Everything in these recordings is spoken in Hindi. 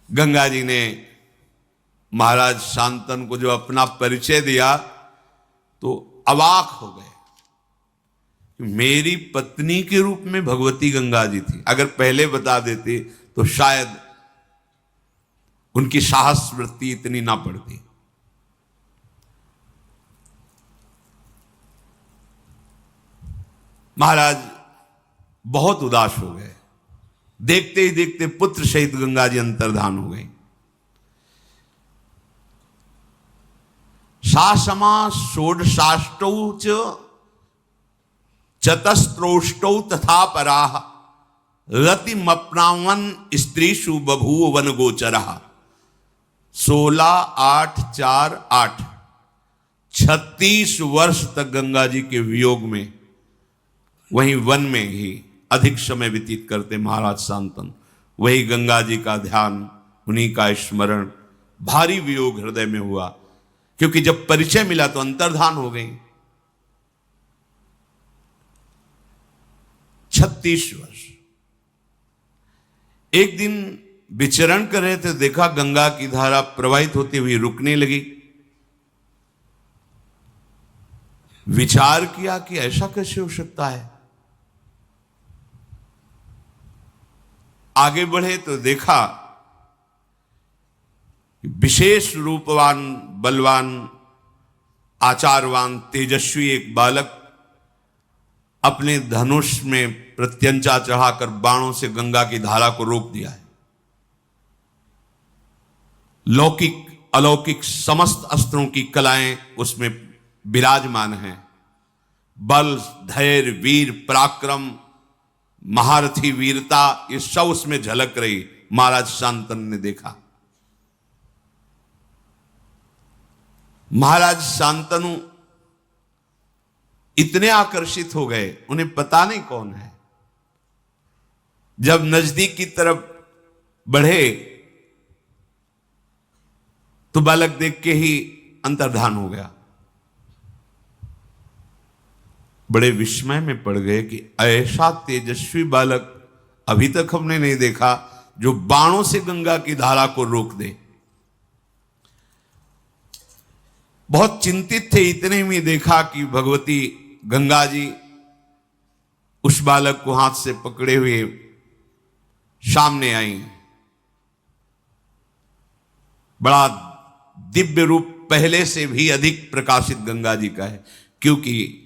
गंगा जी ने महाराज शांतनु को जो अपना परिचय दिया तो अवाक हो गए। मेरी पत्नी के रूप में भगवती गंगा जी थी। अगर पहले बता देते तो शायद उनकी साहस वृत्ति इतनी ना पड़ती। महाराज बहुत उदास हो गए। देखते ही देखते पुत्र सहित गंगा जी अंतर्धान हो गई। सासमा षोडशाष्टौ च चतस्त्रोष्टौ तथा पराः रतिमप्नावन स्त्रीषु बभूव वन गोचरः। 16/8/4/8 36 वर्ष तक गंगा जी के वियोग में वहीं वन में ही अधिक समय व्यतीत करते महाराज शांतनु। वही गंगा जी का ध्यान, उन्हीं का स्मरण। भारी वियोग हृदय में हुआ, क्योंकि जब परिचय मिला तो अंतर्धान हो गई। 36 वर्ष। एक दिन विचरण कर रहे थे, देखा गंगा की धारा प्रवाहित होती हुई रुकने लगी। विचार किया कि ऐसा कैसे हो सकता है। आगे बढ़े तो देखा विशेष रूपवान, बलवान, आचारवान, तेजस्वी एक बालक अपने धनुष में प्रत्यंचा चढ़ाकर बाणों से गंगा की धारा को रोक दिया है। लौकिक अलौकिक समस्त अस्त्रों की कलाएं उसमें विराजमान हैं। बल, धैर्य, वीर, पराक्रम, महारथी वीरता, ये सब उसमें झलक रही। महाराज शांतनु ने देखा। महाराज शांतनु इतने आकर्षित हो गए, उन्हें पता नहीं कौन है। जब नजदीक की तरफ बढ़े तो बालक देख के ही अंतर्धान हो गया। बड़े विस्मय में पड़ गए कि ऐसा तेजस्वी बालक अभी तक हमने नहीं देखा, जो बाणों से गंगा की धारा को रोक दे। बहुत चिंतित थे। इतने में देखा कि भगवती गंगा जी उस बालक को हाथ से पकड़े हुए सामने आई। बड़ा दिव्य रूप पहले से भी अधिक प्रकाशित गंगा जी का है, क्योंकि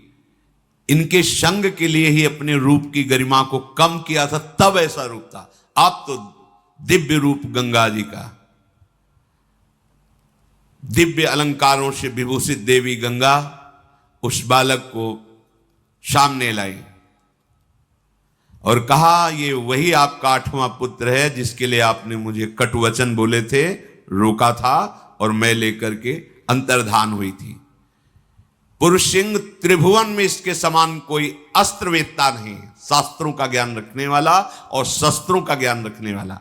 इनके संग के लिए ही अपने रूप की गरिमा को कम किया था, तब ऐसा रूप था। अब तो दिव्य रूप गंगा जी का। दिव्य अलंकारों से विभूषित देवी गंगा उस बालक को सामने लाई और कहा, ये वही आपका 8वां पुत्र है जिसके लिए आपने मुझे कटुवचन बोले थे, रोका था और मैं लेकर के अंतर्धान हुई थी। पुरुष सिंह त्रिभुवन में इसके समान कोई अस्त्रवेत्ता नहीं। शास्त्रों का ज्ञान रखने वाला और शस्त्रों का ज्ञान रखने वाला।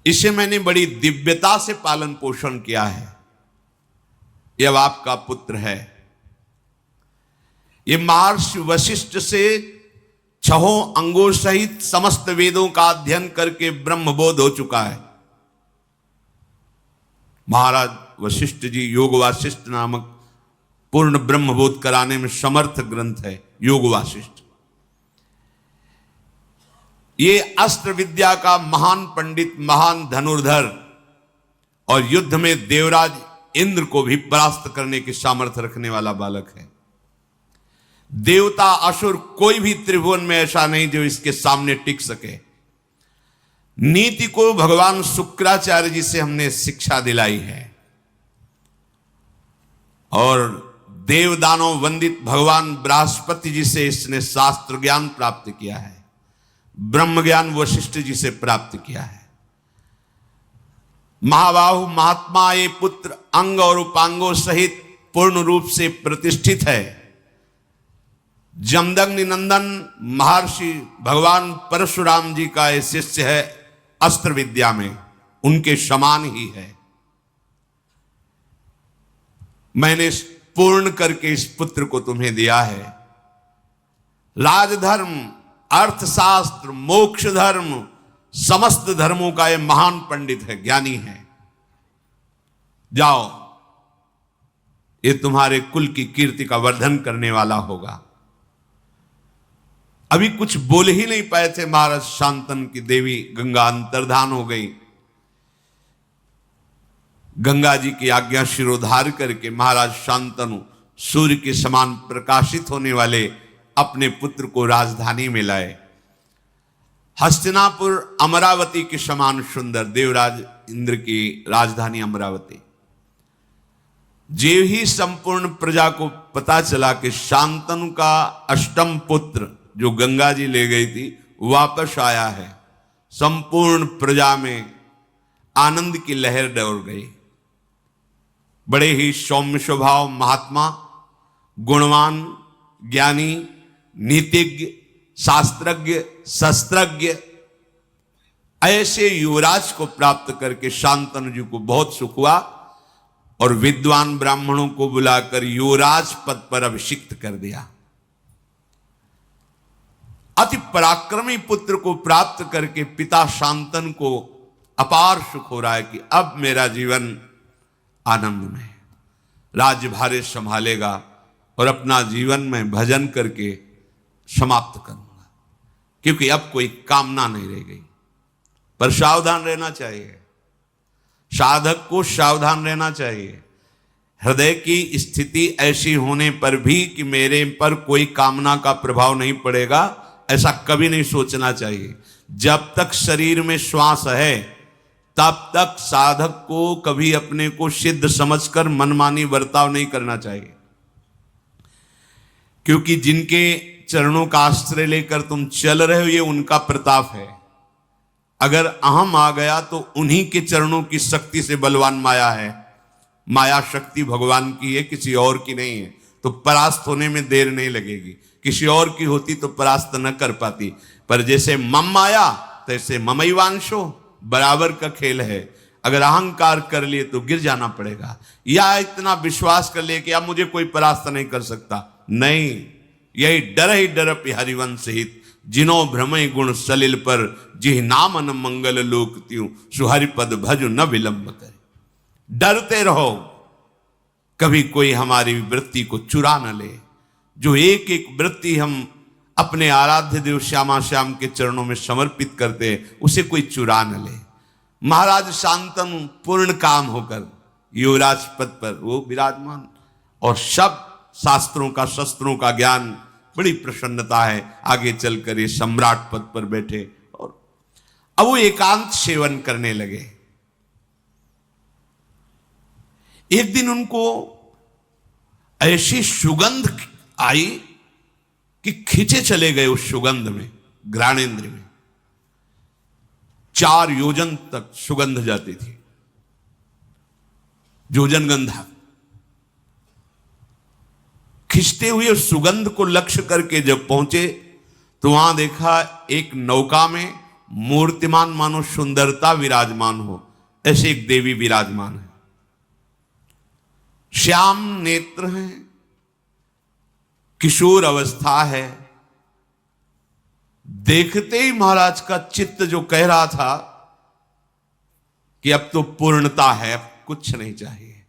इसे मैंने बड़ी दिव्यता से पालन पोषण किया है। यह अब आपका पुत्र है। ये महर्षि वशिष्ठ से 6 अंगों सहित समस्त वेदों का अध्ययन करके ब्रह्मबोध हो चुका है। महाराज वशिष्ठ जी योग वासिष्ठ नामक पूर्ण ब्रह्मबोध कराने में समर्थ ग्रंथ है योग वासिष्ठ। ये अस्त्र विद्या का महान पंडित, महान धनुर्धर और युद्ध में देवराज इंद्र को भी परास्त करने की सामर्थ्य रखने वाला बालक है। देवता असुर कोई भी त्रिभुवन में ऐसा नहीं जो इसके सामने टिक सके। नीति को भगवान शुक्राचार्य जी से हमने शिक्षा दिलाई है और देवदानों वंदित भगवान बृहस्पति जी से इसने शास्त्र ज्ञान प्राप्त किया है। ब्रह्म ज्ञान वशिष्ठ जी से प्राप्त किया है। महाबाहु महात्मा ये पुत्र अंग और उपांगों सहित पूर्ण रूप से प्रतिष्ठित है। जमदग्नि नंदन महर्षि भगवान परशुराम जी का ये शिष्य है। अस्त्र विद्या में उनके समान ही है। मैंने पूर्ण करके इस पुत्र को तुम्हें दिया है। राजधर्म, अर्थशास्त्र, मोक्ष धर्म, समस्त धर्मों का ये महान पंडित है, ज्ञानी है, जाओ, ये तुम्हारे कुल की कीर्ति का वर्धन करने वाला होगा। अभी कुछ बोल ही नहीं पाए थे महाराज शांतनु की देवी गंगा अंतर्धान हो गई। गंगा जी की आज्ञा शिरोधार करके महाराज शांतनु सूर्य के समान प्रकाशित होने वाले अपने पुत्र को राजधानी में लाए। हस्तिनापुर अमरावती के समान सुंदर, देवराज इंद्र की राजधानी अमरावती। जे ही संपूर्ण प्रजा को पता चला कि शांतनु का अष्टम पुत्र जो गंगा जी ले गई थी वापस आया है, संपूर्ण प्रजा में आनंद की लहर दौड़ गई। बड़े ही सौम्य स्वभाव महात्मा, गुणवान, ज्ञानी, नीतिज्ञ, शास्त्रज्ञ, शस्त्रज्ञ, ऐसे युवराज को प्राप्त करके शांतनु जी को बहुत सुख हुआ और विद्वान ब्राह्मणों को बुलाकर युवराज पद पर अभिषिक्त कर दिया। अति पराक्रमी पुत्र को प्राप्त करके पिता शांतनु को अपार सुख हो रहा है कि अब मेरा जीवन आनंद में, राज्यभार संभालेगा और अपना जीवन में भजन करके समाप्त करूंगा, क्योंकि अब कोई कामना नहीं रह गई। पर सावधान रहना चाहिए, साधक को सावधान रहना चाहिए। हृदय की स्थिति ऐसी होने पर भी कि मेरे पर कोई कामना का प्रभाव नहीं पड़ेगा, ऐसा कभी नहीं सोचना चाहिए। जब तक शरीर में श्वास है तब तक साधक को कभी अपने को सिद्ध समझकर मनमानी बर्ताव नहीं करना चाहिए, क्योंकि जिनके चरणों का आश्रय लेकर तुम चल रहे हो ये उनका प्रताप है। अगर अहम आ गया तो उन्हीं के चरणों की शक्ति से बलवान माया है। माया शक्ति भगवान की है, किसी और की नहीं है, तो परास्त होने में देर नहीं लगेगी। किसी और की होती तो परास्त न कर पाती, पर जैसे मम माया तैसे ममैवांशो, बराबर का खेल है। अगर अहंकार कर लिए तो गिर जाना पड़ेगा, या इतना विश्वास कर लिए कि अब मुझे कोई परास्त नहीं कर सकता, नहीं, यही डर ही डर हरिवंश हित, जिनो भ्रमय गुण सलिल पर, जिह नामन मंगल लोक त्यों, सुहरिपद भज न विलंब करे। डरते रहो कभी कोई हमारी वृत्ति को चुरा न ले। जो एक एक वृत्ति हम अपने आराध्य देव श्यामा श्याम के चरणों में समर्पित करते हैं, उसे कोई चुरा न ले। महाराज शांतनु पूर्ण काम होकर युवराज पद पर वो विराजमान, और सब शास्त्रों का शस्त्रों का ज्ञान, बड़ी प्रसन्नता है। आगे चलकर ये सम्राट पद पर बैठे और अब वो एकांत सेवन करने लगे। एक दिन उनको ऐसी सुगंध आई कि खींचे चले गए उस सुगंध में, घ्राणेन्द्र में 4 योजन तक सुगंध जाती थी, योजन गंधा। खिंचते हुए उस सुगंध को लक्ष्य करके जब पहुंचे तो वहां देखा एक नौका में मूर्तिमान मानो सुंदरता विराजमान हो, ऐसे एक देवी विराजमान है। श्याम नेत्र हैं, किशोर अवस्था है। देखते ही महाराज का चित्त जो कह रहा था कि अब तो पूर्णता है, अब कुछ नहीं चाहिए,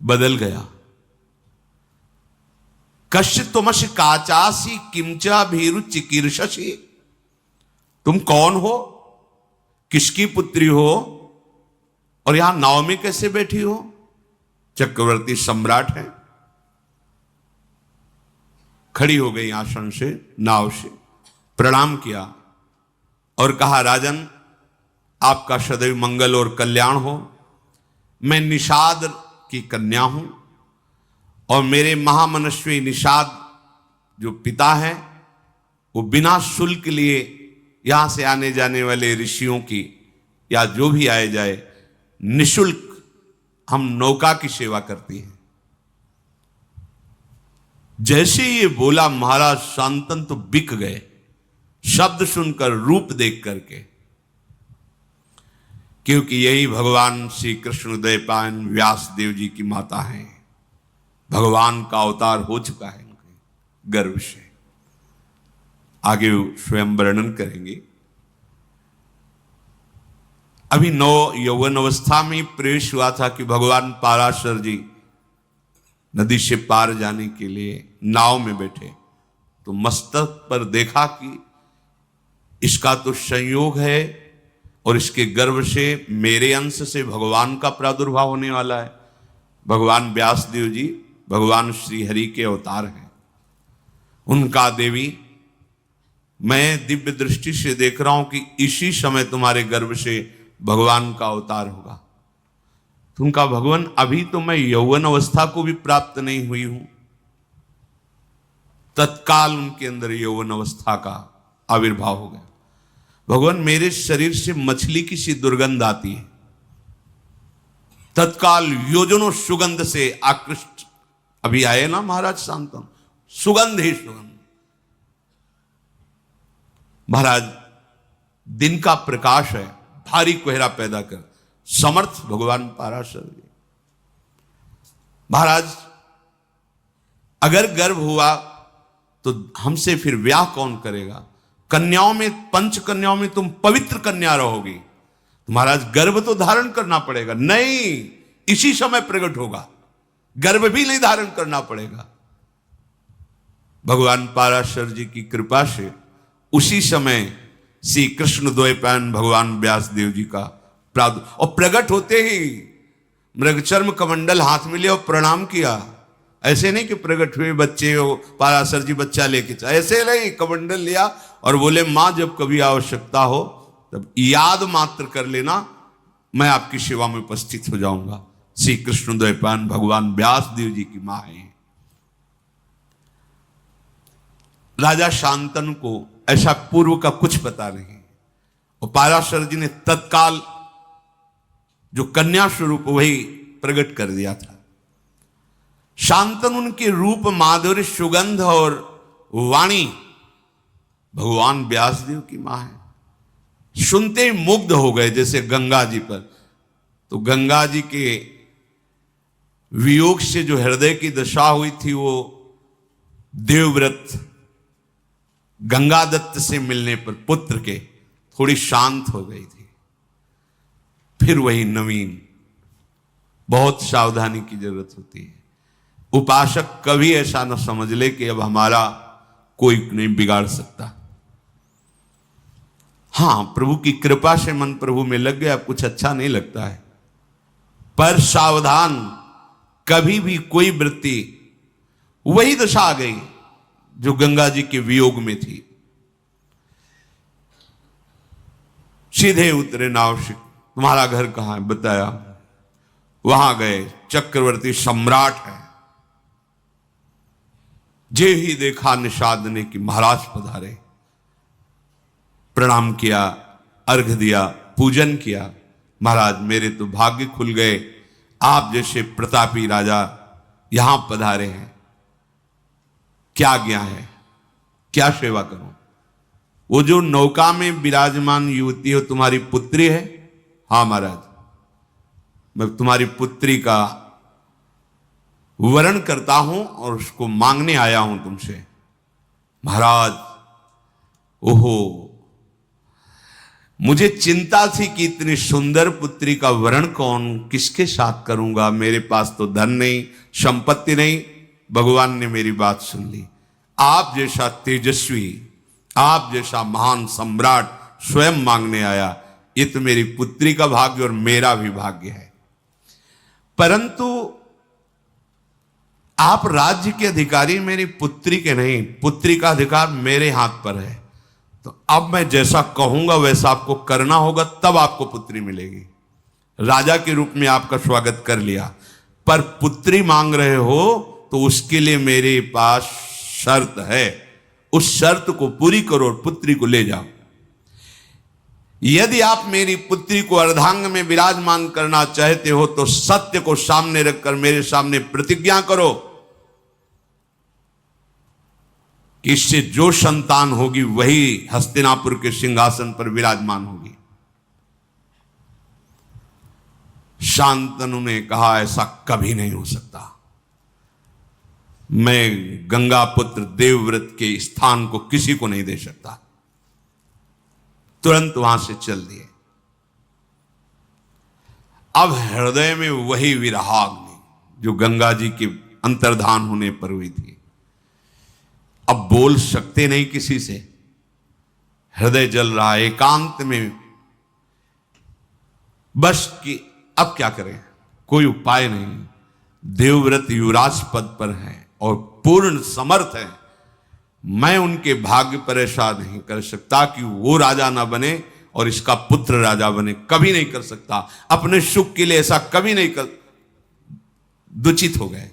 बदल गया। कश्य तुमश काचासी किमचा भीरु चिकीर्षसी, तुम कौन हो, किसकी पुत्री हो और यहां नाव में कैसे बैठी हो? चक्रवर्ती सम्राट है। खड़ी हो गई आसन से, नाव से प्रणाम किया और कहा, राजन आपका सदैव मंगल और कल्याण हो। मैं निषाद की कन्या हूं और मेरे महामनस्वी निषाद जो पिता हैं वो बिना शुल्क लिए यहां से आने जाने वाले ऋषियों की या जो भी आए जाए निशुल्क हम नौका की सेवा करती हैं। जैसे ये बोला महाराज शांतनु तो बिक गए, शब्द सुनकर, रूप देख करके, क्योंकि यही भगवान श्री कृष्ण उदयपायन व्यास देव जी की माता हैं। भगवान का अवतार हो चुका है उनके गर्भ से। आगे स्वयं वर्णन करेंगे। अभी यौवन अवस्था में प्रवेश हुआ था कि भगवान पाराशर जी नदी से पार जाने के लिए नाव में बैठे, तो मस्तक पर देखा कि इसका तो संयोग है और इसके गर्भ से मेरे अंश से भगवान का प्रादुर्भाव होने वाला है। भगवान व्यासदेव जी भगवान श्री हरि के अवतार हैं। उनका देवी मैं दिव्य दृष्टि से देख रहा हूं कि इसी समय तुम्हारे गर्भ से भगवान का अवतार होगा। तुमका भगवान अभी तो मैं यौवन अवस्था को भी प्राप्त नहीं हुई हूं। तत्काल उनके अंदर यौवन अवस्था का आविर्भाव हो गया। भगवान मेरे शरीर से मछली की सी दुर्गंध आती है। तत्काल योजनों सुगंध से आकृष्ट अभी आए ना महाराज शांतनु, सुगंध ही सुगंध। महाराज दिन का प्रकाश है, भारी कोहरा पैदा कर समर्थ भगवान पाराशर जी। महाराज अगर गर्भ हुआ तो हमसे फिर ब्याह कौन करेगा? कन्याओं में, पंच कन्याओं में तुम पवित्र कन्या रहोगी, तो महाराज गर्भ तो धारण करना पड़ेगा। नहीं, इसी समय प्रकट होगा, गर्भ भी नहीं धारण करना पड़ेगा। भगवान पाराशर जी की कृपा से उसी समय श्री कृष्ण द्वैपायन भगवान व्यासदेव जी का और प्रकट होते ही मृगचर्म कमंडल हाथ में लिया और प्रणाम किया। ऐसे नहीं कि प्रकट हुए बच्चे हो, पाराशर जी बच्चा लेके चले, ऐसे नहीं, कमंडल लिया और बोले मां जब कभी आवश्यकता हो तब याद मात्र कर लेना, मैं आपकी सेवा में उपस्थित हो जाऊंगा। श्री कृष्ण द्वैपायन भगवान व्यासदेव जी की मां है। राजा शांतनु को ऐसा पूर्व का कुछ पता नहीं, और पाराशर जी ने तत्काल जो कन्या स्वरूप वही प्रकट कर दिया था। शांतनु उनके रूप, माधुर्य, सुगंध और वाणी भगवान व्यासदेव की मां है। सुनते ही मुग्ध हो गए, जैसे गंगा जी पर। तो गंगा जी के वियोग से जो हृदय की दशा हुई थी, वो देवव्रत गंगा दत्त से मिलने पर पुत्र के थोड़ी शांत हो गई थी। फिर वही नवीन, बहुत सावधानी की जरूरत होती है। उपासक कभी ऐसा न समझ ले कि अब हमारा कोई नहीं बिगाड़ सकता। हां, प्रभु की कृपा से मन प्रभु में लग गया, कुछ अच्छा नहीं लगता है, पर सावधान, कभी भी कोई वृत्ति, वही दशा आ गई जो गंगा जी के वियोग में थी। सीधे उतरे नाव से, तुम्हारा घर कहां है? बताया। वहां गए, चक्रवर्ती सम्राट है। जे ही देखा निषाद ने कि महाराज पधारे, प्रणाम किया, अर्घ दिया, पूजन किया। महाराज मेरे तो भाग्य खुल गए, आप जैसे प्रतापी राजा यहां पधारे हैं। क्या आज्ञा है, क्या सेवा करूं? वो जो नौका में विराजमान युवती हो, तुम्हारी पुत्री है? हाँ महाराज, मैं तुम्हारी पुत्री का वरण करता हूं और उसको मांगने आया हूं तुमसे। महाराज, ओहो, मुझे चिंता थी कि इतनी सुंदर पुत्री का वरण कौन, किसके साथ करूंगा, मेरे पास तो धन नहीं, संपत्ति नहीं। भगवान ने मेरी बात सुन ली। आप जैसा तेजस्वी, आप जैसा महान सम्राट स्वयं मांगने आया, ये तो मेरी पुत्री का भाग्य और मेरा भी भाग्य है। परंतु आप राज्य के अधिकारी मेरी पुत्री के नहीं, पुत्री का अधिकार मेरे हाथ पर है। तो अब मैं जैसा कहूंगा वैसा आपको करना होगा, तब आपको पुत्री मिलेगी। राजा के रूप में आपका स्वागत कर लिया, पर पुत्री मांग रहे हो तो उसके लिए मेरे पास शर्त है। उस शर्त को पूरी करो और पुत्री को ले जाओ। यदि आप मेरी पुत्री को अर्धांग में विराजमान करना चाहते हो तो सत्य को सामने रखकर मेरे सामने प्रतिज्ञा करो कि इससे जो संतान होगी वही हस्तिनापुर के सिंहासन पर विराजमान होगी। शांतनु ने कहा, ऐसा कभी नहीं हो सकता। मैं गंगा पुत्र देवव्रत के स्थान को किसी को नहीं दे सकता। तुरंत वहां से चल दिए। अब हृदय में वही विरहाग्नि जो गंगा जी के अंतर्धान होने पर हुई थी। अब बोल सकते नहीं किसी से, हृदय जल रहा है एकांत में, बस कि अब क्या करें, कोई उपाय नहीं। देवव्रत युवराज पद पर है और पूर्ण समर्थ है, मैं उनके भाग्य पर ऐसा नहीं कर सकता कि वो राजा ना बने और इसका पुत्र राजा बने, कभी नहीं कर सकता। अपने सुख के लिए ऐसा कभी नहीं कर, दूषित हो गए।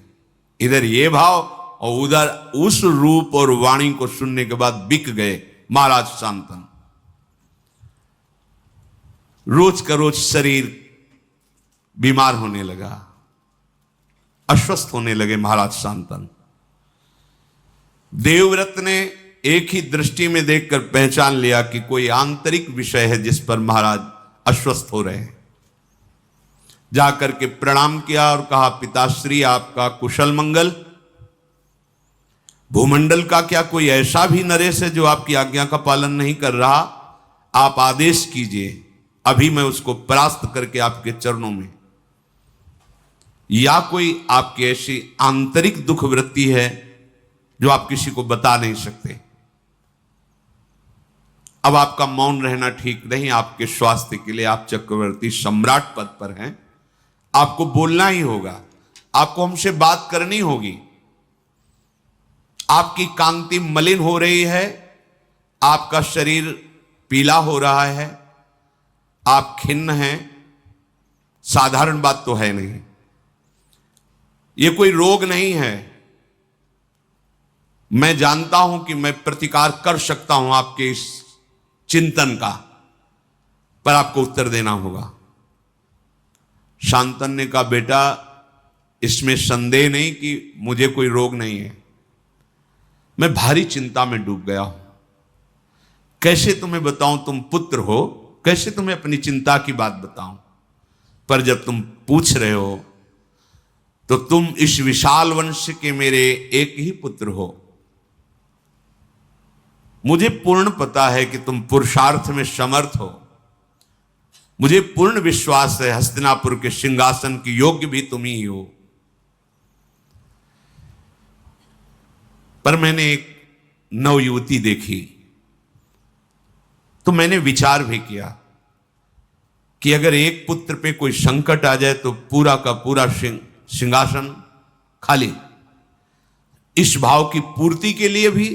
इधर ये भाव और उधर उस रूप और वाणी को सुनने के बाद बिक गए महाराज शांतनु। रोज का रोज शरीर बीमार होने लगा, अस्वस्थ होने लगे महाराज शांतनु। देवव्रत ने एक ही दृष्टि में देखकर पहचान लिया कि कोई आंतरिक विषय है जिस पर महाराज अस्वस्थ हो रहे हैं। जाकर के प्रणाम किया और कहा, पिताश्री आपका कुशल मंगल। भूमंडल का क्या कोई ऐसा भी नरेश है जो आपकी आज्ञा का पालन नहीं कर रहा? आप आदेश कीजिए, अभी मैं उसको परास्त करके आपके चरणों में। या कोई आपकी ऐसी आंतरिक दुख वृत्ति है जो आप किसी को बता नहीं सकते? अब आपका मौन रहना ठीक नहीं। आपके स्वास्थ्य के लिए आप चक्रवर्ती सम्राट पद पर हैं, आपको बोलना ही होगा, आपको हमसे बात करनी होगी। आपकी कांति मलिन हो रही है, आपका शरीर पीला हो रहा है, आप खिन्न हैं, साधारण बात तो है नहीं, ये कोई रोग नहीं है। मैं जानता हूं कि मैं प्रतिकार कर सकता हूं आपके इस चिंतन का, पर आपको उत्तर देना होगा। शांतनु ने कहा, बेटा इसमें संदेह नहीं कि मुझे कोई रोग नहीं है, मैं भारी चिंता में डूब गया हूं। कैसे तुम्हें बताऊं, तुम पुत्र हो, कैसे तुम्हें अपनी चिंता की बात बताऊं? पर जब तुम पूछ रहे हो तो तुम इस विशाल वंश के मेरे एक ही पुत्र हो। मुझे पूर्ण पता है कि तुम पुरुषार्थ में समर्थ हो, मुझे पूर्ण विश्वास है हस्तिनापुर के सिंहासन की योग्य भी तुम ही हो। पर मैंने एक नवयुवती देखी तो मैंने विचार भी किया कि अगर एक पुत्र पे कोई संकट आ जाए तो पूरा का पूरा सिंहासन खाली। इस भाव की पूर्ति के लिए भी,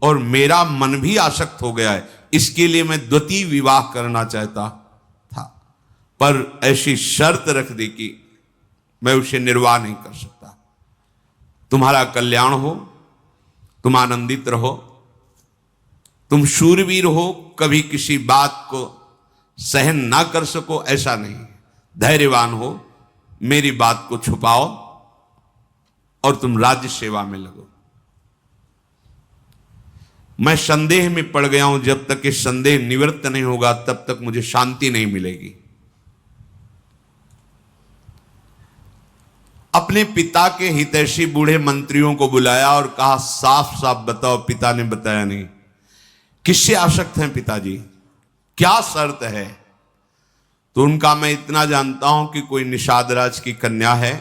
और मेरा मन भी आसक्त हो गया है, इसके लिए मैं द्वितीय विवाह करना चाहता था, पर ऐसी शर्त रख दी कि मैं उसे निर्वाह नहीं कर सकता। तुम्हारा कल्याण हो, तुम आनंदित रहो, तुम शूरवीर हो, कभी किसी बात को सहन ना कर सको ऐसा नहीं, धैर्यवान हो, मेरी बात को छुपाओ और तुम राज्य सेवा में लगो। मैं संदेह में पड़ गया हूं, जब तक ये संदेह निवृत्त नहीं होगा तब तक मुझे शांति नहीं मिलेगी। अपने पिता के हितैषी बूढ़े मंत्रियों को बुलाया और कहा, साफ साफ बताओ। पिता ने बताया नहीं। किससे आसक्त हैं पिताजी, क्या शर्त है? तो उनका, मैं इतना जानता हूं कि कोई निषाद राज की कन्या है,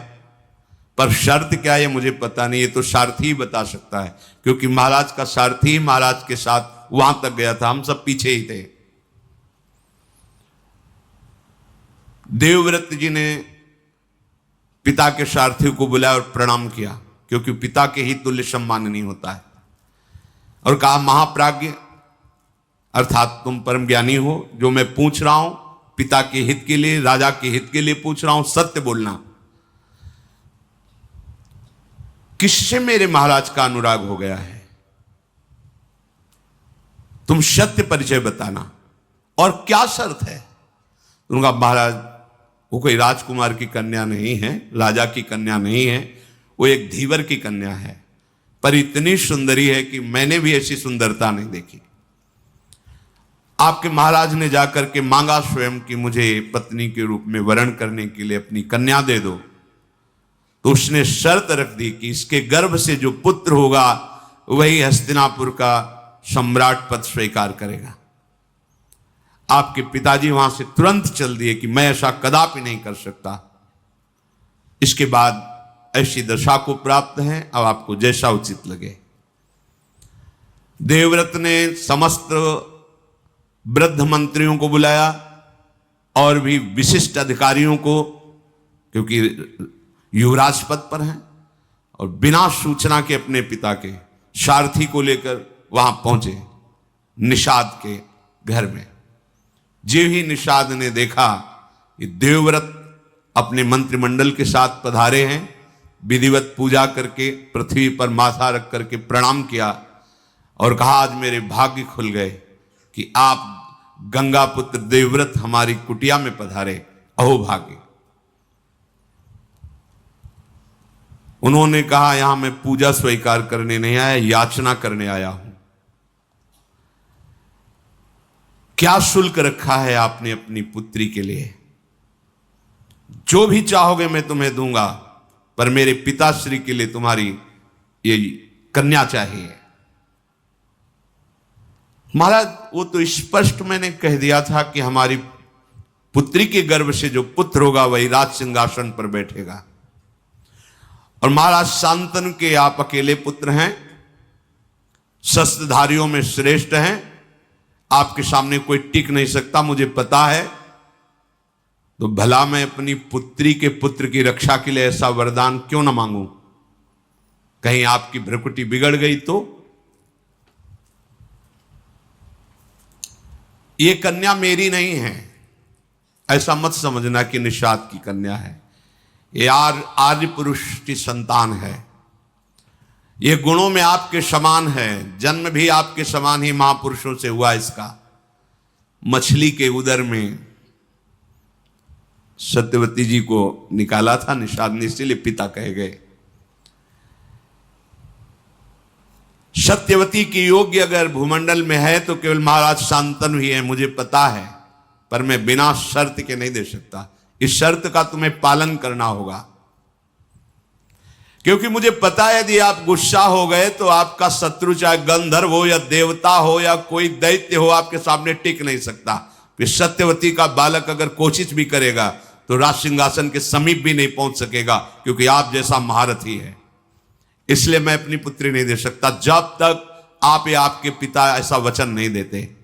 पर शर्त क्या है मुझे पता नहीं, ये तो सारथी ही बता सकता है, क्योंकि महाराज का सारथी महाराज के साथ वहां तक गया था, हम सब पीछे ही थे। देवव्रत जी ने पिता के सारथी को बुलाया और प्रणाम किया, क्योंकि पिता के ही तुल्य सम्माननीय होता है, और कहा, महाप्राज्ञ अर्थात तुम परम ज्ञानी हो, जो मैं पूछ रहा हूं पिता के हित के लिए, राजा के हित के लिए पूछ रहा हूं, सत्य बोलना। किससे मेरे महाराज का अनुराग हो गया है? तुम सत्य परिचय बताना, और क्या शर्त है? उनका, महाराज वो कोई राजकुमार की कन्या नहीं है, राजा की कन्या नहीं है, वो एक धीवर की कन्या है, पर इतनी सुंदरी है कि मैंने भी ऐसी सुंदरता नहीं देखी। आपके महाराज ने जाकर के मांगा स्वयं कि मुझे पत्नी के रूप में वरण करने के लिए अपनी कन्या दे दो, तो उसने शर्त रख दी कि इसके गर्भ से जो पुत्र होगा वही हस्तिनापुर का सम्राट पद स्वीकार करेगा। आपके पिताजी वहां से तुरंत चल दिए कि मैं ऐसा कदापि नहीं कर सकता। इसके बाद ऐसी दशा को प्राप्त है, अब आपको जैसा उचित लगे। देवव्रत ने समस्त वृद्ध मंत्रियों को बुलाया और भी विशिष्ट अधिकारियों को, क्योंकि युवराज पद पर हैं, और बिना सूचना के अपने पिता के सारथी को लेकर वहां पहुंचे निषाद के घर में। जो ही निषाद ने देखा कि देवव्रत अपने मंत्रिमंडल के साथ पधारे हैं, विधिवत पूजा करके पृथ्वी पर माथा रख करके प्रणाम किया और कहा, आज मेरे भाग्य खुल गए कि आप गंगा पुत्र देवव्रत हमारी कुटिया में पधारे, अहो भाग्य। उन्होंने कहा, यहां मैं पूजा स्वीकार करने नहीं आया, याचना करने आया हूं। क्या शुल्क रखा है आपने अपनी पुत्री के लिए? जो भी चाहोगे मैं तुम्हें दूंगा, पर मेरे पिताश्री के लिए तुम्हारी ये कन्या चाहिए। महाराज, वो तो स्पष्ट मैंने कह दिया था कि हमारी पुत्री के गर्भ से जो पुत्र होगा वही राज सिंहासन पर बैठेगा। और महाराज शांतनु के आप अकेले पुत्र हैं, शस्त्रधारियों में श्रेष्ठ हैं, आपके सामने कोई टिक नहीं सकता, मुझे पता है। तो भला मैं अपनी पुत्री के पुत्र की रक्षा के लिए ऐसा वरदान क्यों ना मांगूं? कहीं आपकी भ्रकुटी बिगड़ गई तो? ये कन्या मेरी नहीं है, ऐसा मत समझना कि निषाद की कन्या है। ये आर्य पुरुष की संतान है। ये गुणों में आपके समान है, जन्म भी आपके समान ही महापुरुषों से हुआ इसका। मछली के उदर में सत्यवती जी को निकाला था निषाद ने, इसीलिए पिता कहे गए। सत्यवती की योग्य अगर भूमंडल में है तो केवल महाराज शांतनु ही है, मुझे पता है, पर मैं बिना शर्त के नहीं दे सकता। इस शर्त का तुम्हें पालन करना होगा, क्योंकि मुझे पता है यदि आप गुस्सा हो गए तो आपका शत्रु चाहे गंधर्व हो या देवता हो या कोई दैत्य हो, आपके सामने टिक नहीं सकता। फिर सत्यवती का बालक अगर कोशिश भी करेगा तो राज सिंहासन के समीप भी नहीं पहुंच सकेगा, क्योंकि आप जैसा महारथी है। इसलिए मैं अपनी पुत्री नहीं दे सकता जब तक आप या आपके पिता ऐसा वचन नहीं देते।